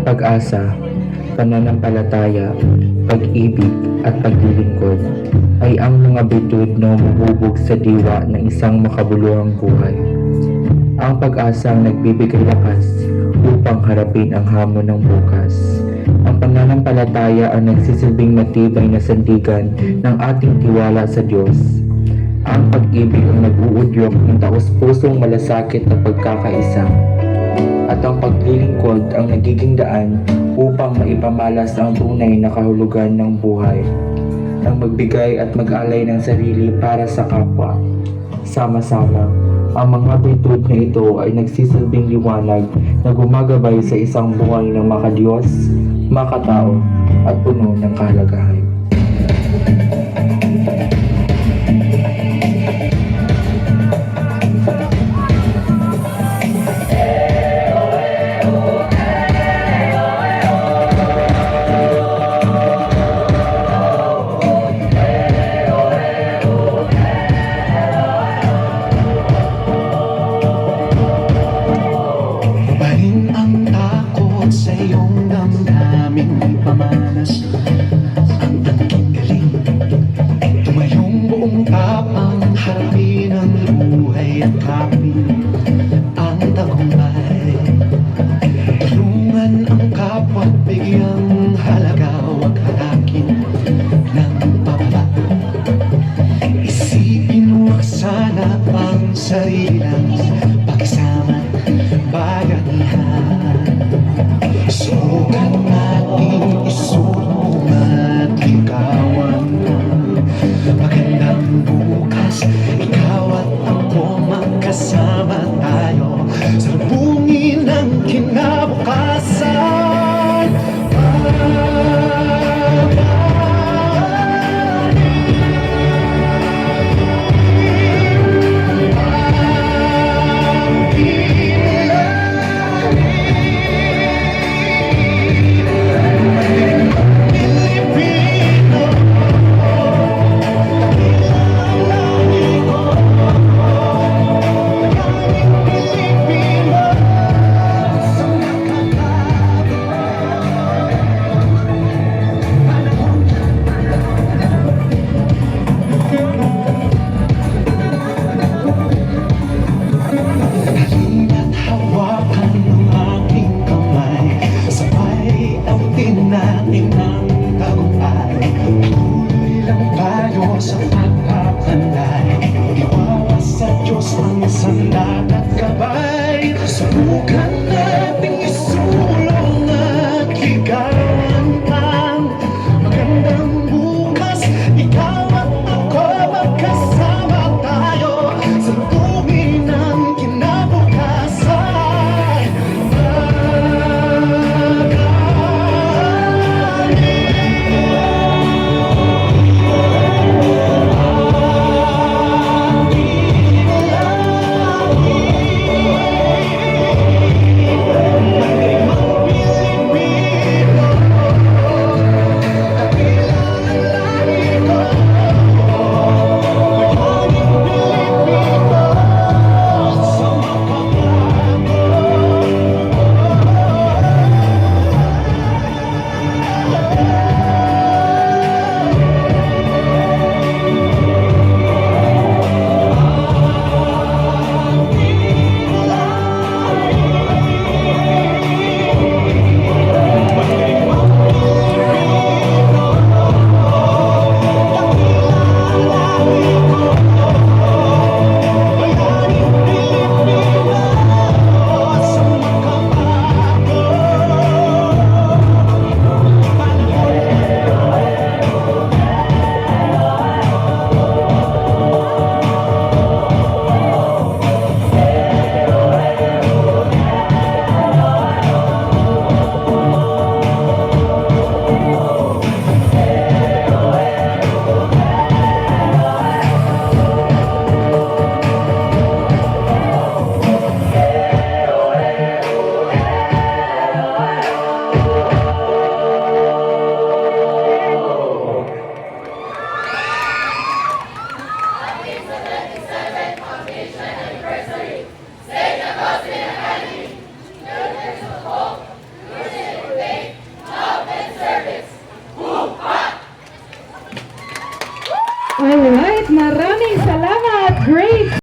pag-asa, pananampalataya, pag-ibig at paglilingkod ay ang mga bitud na humuhubog sa diwa ng isang makabuluhang buhay. Ang pag-asa ang nagbibigay lakas upang harapin ang hamon ng bukas. Ang pananampalataya ang nagsisilbing matibay na sandigan ng ating tiwala sa Diyos. Ang pag-ibig ang nag-uudyok ng taos-pusong malasakit na pagkakaisa. At ang paglilingkod ang nagiging daan upang maipamalas ang tunay na kahulugan ng buhay, ng magbigay at mag-alay ng sarili para sa kapwa. Sama-sama, ang mga bitud na ito ay nagsisilbing liwanag na gumagabay sa isang buhay ng makadiyos, makatao at puno ng kahalagahan. Bahin ang takot sa iyong damdamin, pamanas ang tangking galing. Tumayong buong tapang harapin ang buhay at kapin ang tagumpay. Tulungan ang kapwa at bigyang halaga, huwag hatakin ng pababa. Isipin mo sana ang sarili lang, pakisama bayanihan. Sukat nating isulong at ligawan ang magandang bukas. Ikaw at ako magkasama tayo sa lubungin ng kinabukasan. Alright, maraming salamat. Great